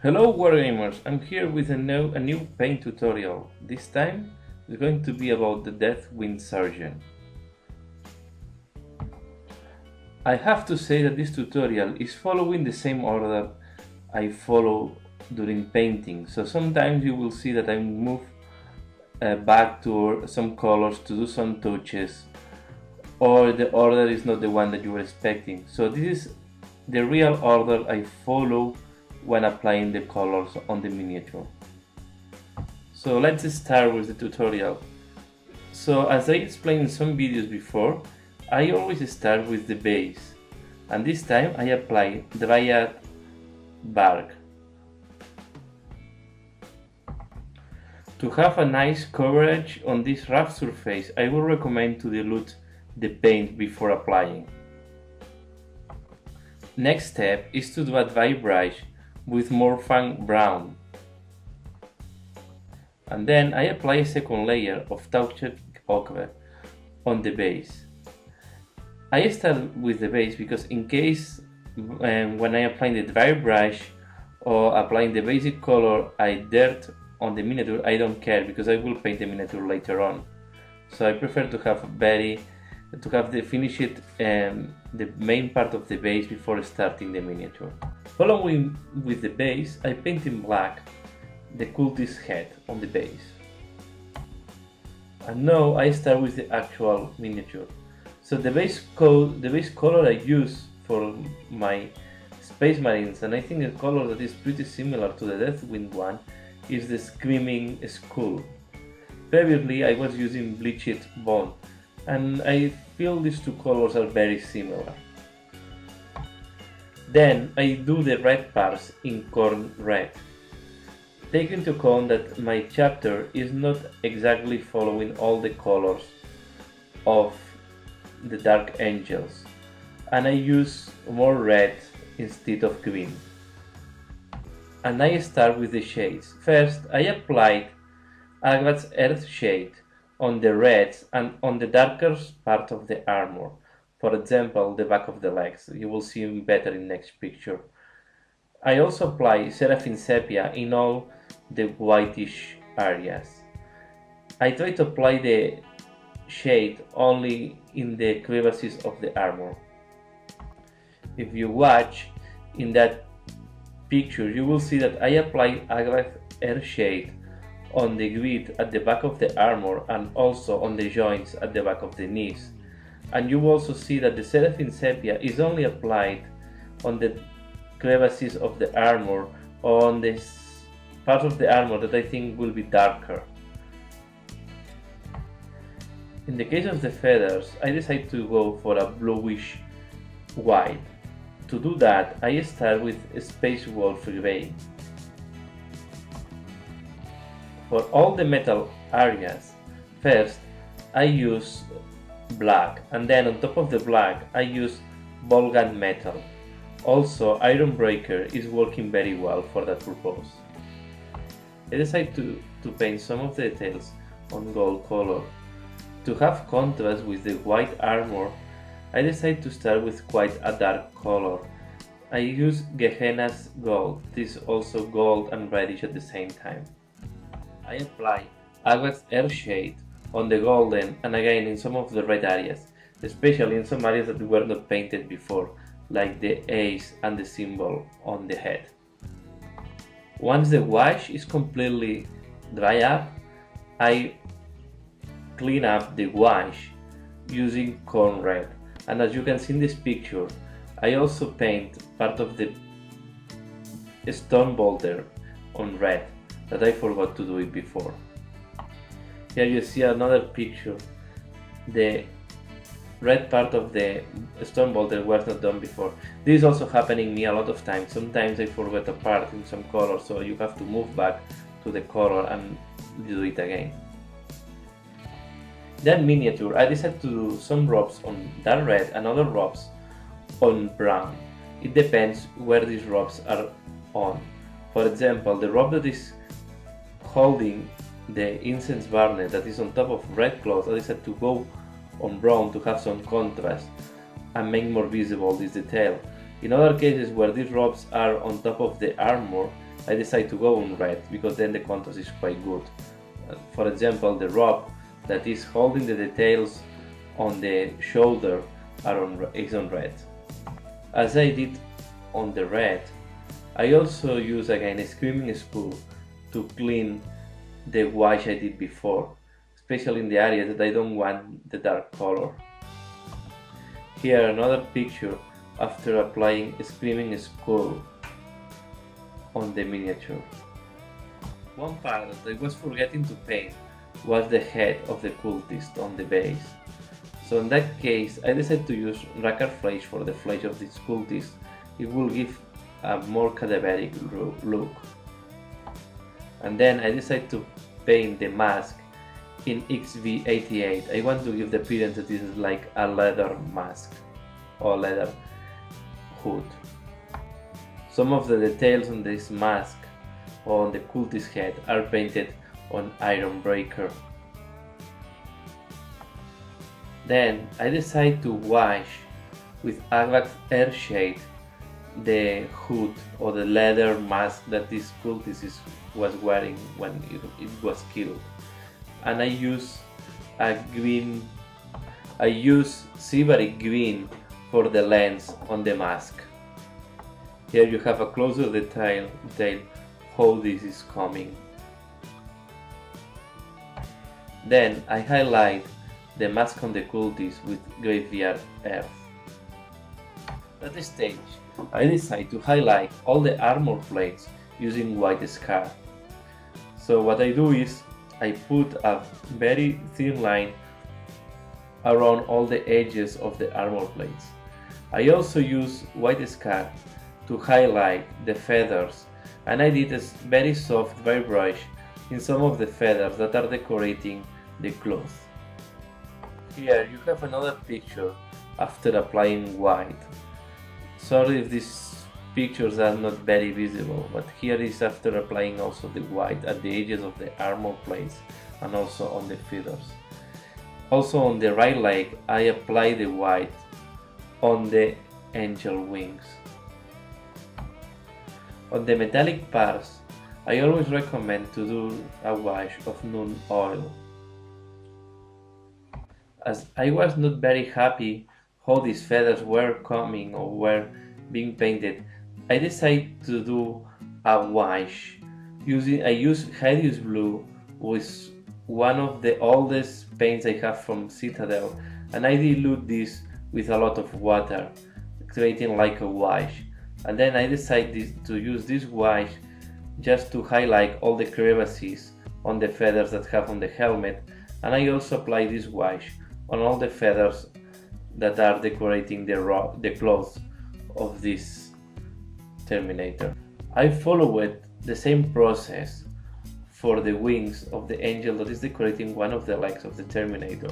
Hello Wargamers, I'm here with a new paint tutorial. This time it's going to be about the Deathwing Sergeant. I have to say that this tutorial is following the same order I follow during painting, so sometimes you will see that I move back to some colors to do some touches, or the order is not the one that you were expecting. So this is the real order I follow when applying the colors on the miniature. So let's start with the tutorial. So as I explained in some videos before, I always start with the base, and this time I apply dryad bark. To have a nice coverage on this rough surface, I would recommend to dilute the paint before applying. Next step is to do a dry brush with Morphan brown, and then I apply a second layer of touched ochre on the base. I start with the base because in case when I apply the dry brush or applying the basic color I dirt on the miniature, I don't care because I will paint the miniature later on. So I prefer to have the finished the main part of the base before starting the miniature. Following with the base, I paint in black the cultist head on the base. And now I start with the actual miniature. So the base color I use for my Space Marines, and I think a color that is pretty similar to the Deathwing one, is the Screaming Skull. Previously I was using bleached bone, and I feel these two colors are very similar. Then I do the red parts in corn red. Take into account that my chapter is not exactly following all the colors of the Dark Angels, and I use more red instead of green. And I start with the shades. First I applied Agrat's Earth shade on the reds and on the darker part of the armor. For example, the back of the legs. You will see them better in next picture. I also apply Seraphim Sepia in all the whitish areas. I try to apply the shade only in the crevices of the armor. If you watch in that picture, you will see that I apply Agrat Air shade on the grid at the back of the armor and also on the joints at the back of the knees. And you will also see that the Seraphim Sepia is only applied on the crevices of the armor or on the part of the armor that I think will be darker. In the case of the feathers, I decided to go for a bluish white. To do that, I start with Space Wolf Gray. For all the metal areas, first I use black, and then on top of the black I use Volgan metal. Also, Iron Breaker is working very well for that purpose. I decided to paint some of the details on gold color. To have contrast with the white armor, I decided to start with quite a dark color. I use Gehenna's gold. This is also gold and reddish at the same time. I apply Agrat's Air shade on the golden and again in some of the red areas, especially in some areas that were not painted before, like the ace and the symbol on the head. Once the wash is completely dry up, I clean up the wash using corn red, and as you can see in this picture, I also paint part of the stone boulder on red that I forgot to do it before. Here you see another picture. The red part of the stone boulder was not done before. This is also happening me a lot of times. Sometimes I forget a part in some color, so you have to move back to the color and do it again. Then miniature, I decided to do some ropes on dark red and other ropes on brown. It depends where these ropes are on. For example, the rope that is holding the incense burner that is on top of red cloth, I decided to go on brown to have some contrast and make more visible this detail. In other cases where these ropes are on top of the armor, I decide to go on red because then the contrast is quite good. For example, the rope that is holding the details on the shoulder is on red. As I did on the red, I also use again a screaming spool to clean the wash I did before, especially in the areas that I don't want the dark color. Here another picture after applying a screaming spool on the miniature. One part that I was forgetting to paint was the head of the cultist on the base. So in that case I decided to use racquer flesh for the flesh of this cultist. It will give a more cadaveric look. And then I decided to paint the mask in XV88. I want to give the appearance that this is like a leather mask or leather hood. Some of the details on this mask or on the cultist head are painted on iron breaker. Then I decided to wash with Agvax Airshade the hood or the leather mask that this cultist was wearing when it was killed. And I use silvery green for the lens on the mask. Here you have a closer detail how this is coming. Then I highlight the mask on the cultist with graveyard earth. At this stage, I decide to highlight all the armor plates using white scar. So what I do is I put a very thin line around all the edges of the armor plates. I also use white scar to highlight the feathers, and I did a very soft dry brush in some of the feathers that are decorating the cloth. Here you have another picture after applying white. Sorry if these pictures are not very visible, but here is after applying also the white at the edges of the armor plates and also on the feathers. Also on the right leg I apply the white on the angel wings. On the metallic parts I always recommend to do a wash of Nun oil. As I was not very happy how these feathers were coming or were being painted, I decided to do a wash. I use Hideous Blue with one of the oldest paints I have from Citadel, and I dilute this with a lot of water, creating like a wash. And then I decided to use this wash just to highlight all the crevices on the feathers that have on the helmet, and I also apply this wash on all the feathers that are decorating the clothes of this Terminator. I followed the same process for the wings of the angel that is decorating one of the legs of the Terminator.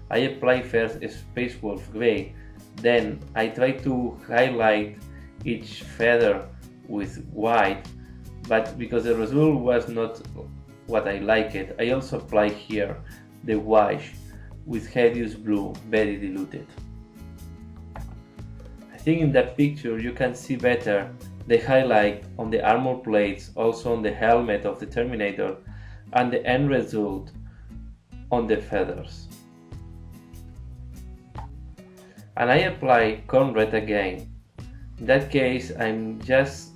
I apply first a Space Wolf Grey, then I try to highlight each feather with white, but because the result was not what I liked, I also apply here the wash with Hideous Blue very diluted. I think in that picture you can see better the highlight on the armor plates, also on the helmet of the Terminator, and the end result on the feathers. And I apply Corn Red again. In that case I'm just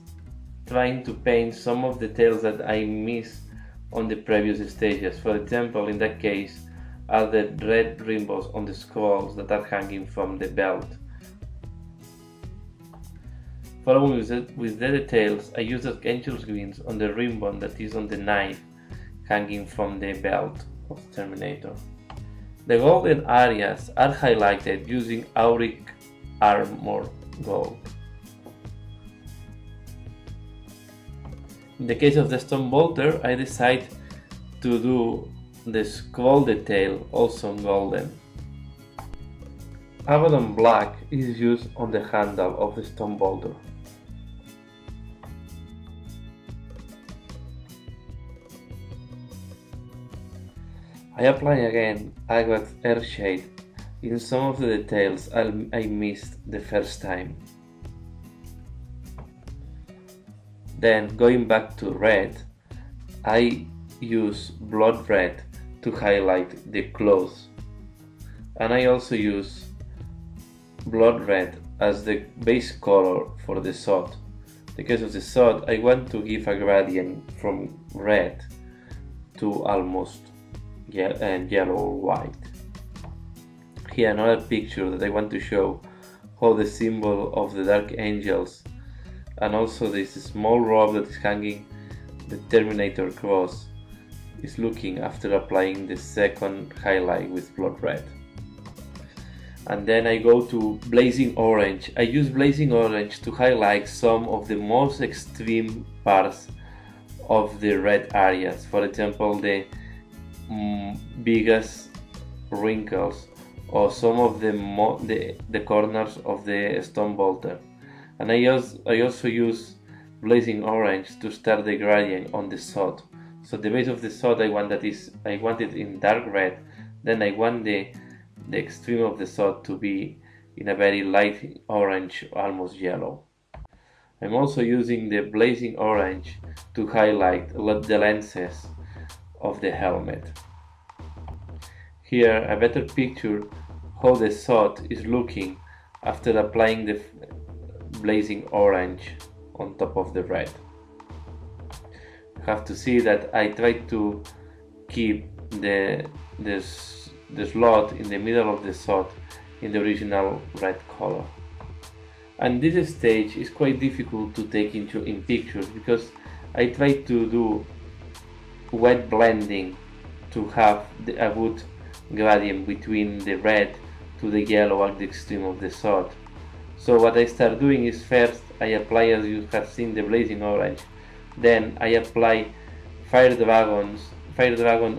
trying to paint some of the details that I missed on the previous stages. For example, in that case are the red rainbows on the skulls that are hanging from the belt. Following with the details, I use the angel's greens on the ribbon that is on the knife hanging from the belt of the Terminator. The golden areas are highlighted using Auric Armor Gold. In the case of the Stone Bolter, I decide to do the skull detail also golden. Abaddon Black is used on the handle of the Stone Bolter. I apply again Agvax Airshade in some of the details I missed the first time. Then going back to red, I use blood red to highlight the clothes, and I also use blood red as the base color for the sod. Because of the sod, I want to give a gradient from red to almost yellow or white. Here another picture that I want to show how the symbol of the Dark Angels and also this small robe that is hanging the Terminator cross is looking after applying the second highlight with blood red. And then I go to blazing orange. I use blazing orange to highlight some of the most extreme parts of the red areas. For example, the biggest wrinkles or some of the corners of the stone bolter. And I also use blazing orange to start the gradient on the sod. So the base of the sod I want it in dark red. Then I want the extreme of the sod to be in a very light orange, almost yellow. I'm also using the blazing orange to highlight the lenses of the helmet. Here a better picture how the sod is looking after applying the blazing orange on top of the red. You have to see that I try to keep the slot in the middle of the sod in the original red color. And this stage is quite difficult to take in pictures because I try to do wet blending to have a good gradient between the red to the yellow at the extreme of the sod. So what I start doing is first I apply, as you have seen, the blazing orange. Then I apply Fire Dragon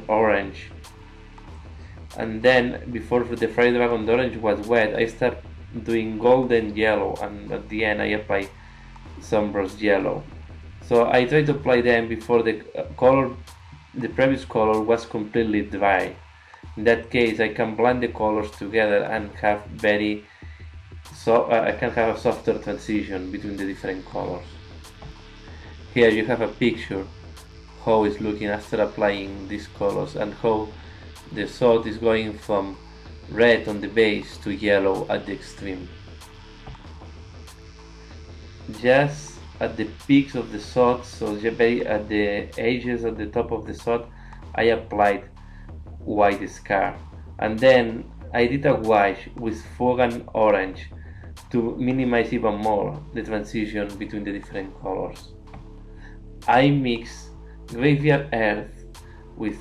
orange. And then before the Fire Dragon orange was wet, I start doing golden yellow, and at the end I apply sunburst yellow. So I try to apply them before the previous color was completely dry. In that case, I can blend the colors together and have I can have a softer transition between the different colors. Here you have a picture how it's looking after applying these colors and how the sod is going from red on the base to yellow at the extreme. Just at the peaks of the sod, so at the edges at the top of the sod, I applied white scar, and then I did a wash with Fogan orange to minimize even more the transition between the different colors. I mix Graveyard Earth with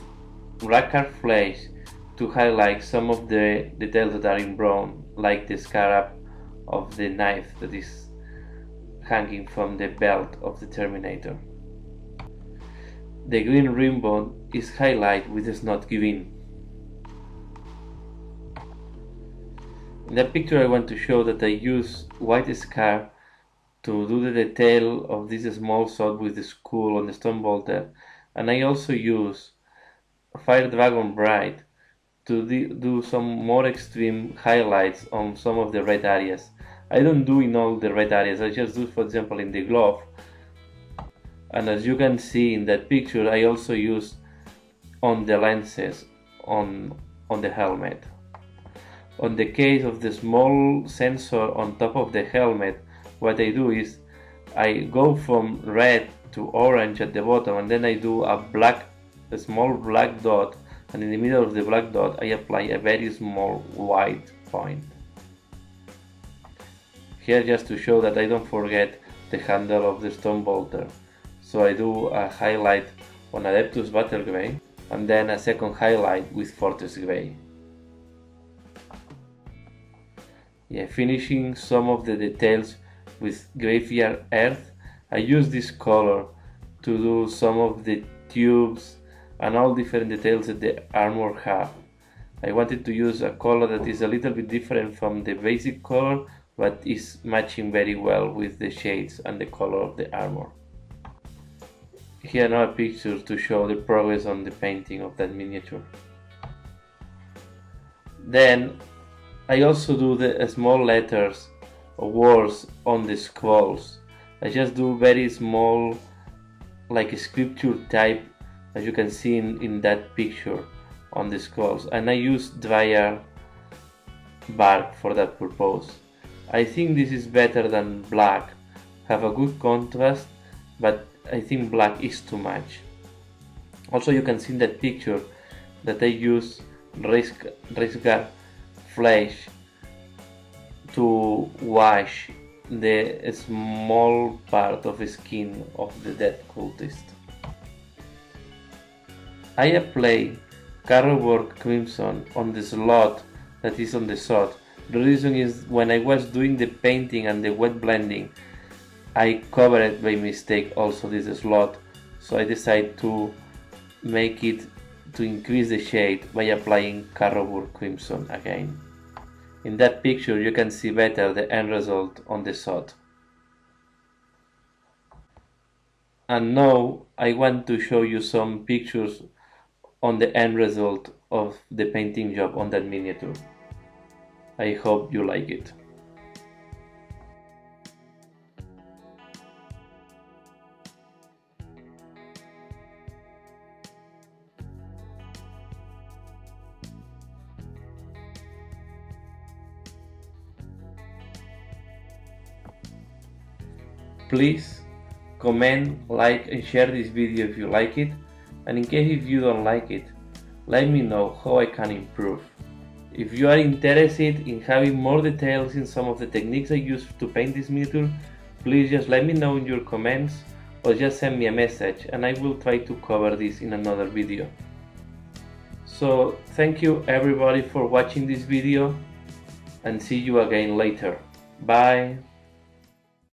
Rackard Flesh to highlight some of the details that are in brown, like the scarab of the knife that is hanging from the belt of the Terminator. The green ribbon is highlighted with the snot green. In that picture I want to show that I use white scar to do the detail of this small sod with the skull on the stone bolter, and I also use Fire Dragon Bright to do some more extreme highlights on some of the red areas. I don't do in all the red areas, I just do, for example, in the glove. And as you can see in that picture, I also use on the lenses on the helmet. On the case of the small sensor on top of the helmet, what I do is I go from red to orange at the bottom, and then I do a small black dot, and in the middle of the black dot I apply a very small white point. Here, just to show that I don't forget the handle of the stone bolter, so I do a highlight on Adeptus Battle Grey and then a second highlight with Fortress Grey. Finishing some of the details with Graveyard Earth, I use this color to do some of the tubes and all different details that the armor have. I wanted to use a color that is a little bit different from the basic color, but is matching very well with the shades and the color of the armor. Here another picture to show the progress on the painting of that miniature. Then I also do the small letters or words on the scrolls. I just do very small like a sculpture type, as you can see in that picture on the skulls, and I use drier bark for that purpose. I think this is better than black, have a good contrast, but I think black is too much. Also, you can see in that picture that I use Risgar flesh to wash the small part of the skin of the dead cultist. I apply Carroburg Crimson on the slot that is on the sword. The reason is when I was doing the painting and the wet blending, I covered by mistake also this slot, so I decided to make it to increase the shade by applying Carroburg Crimson again. In that picture you can see better the end result on the sword. And now I want to show you some pictures on the end result of the painting job on that miniature. I hope you like it. Please comment, like and share this video if you like it, and in case if you don't like it, let me know how I can improve. If you are interested in having more details in some of the techniques I use to paint this miniature, please just let me know in your comments or just send me a message and I will try to cover this in another video. So thank you everybody for watching this video and see you again later. Bye!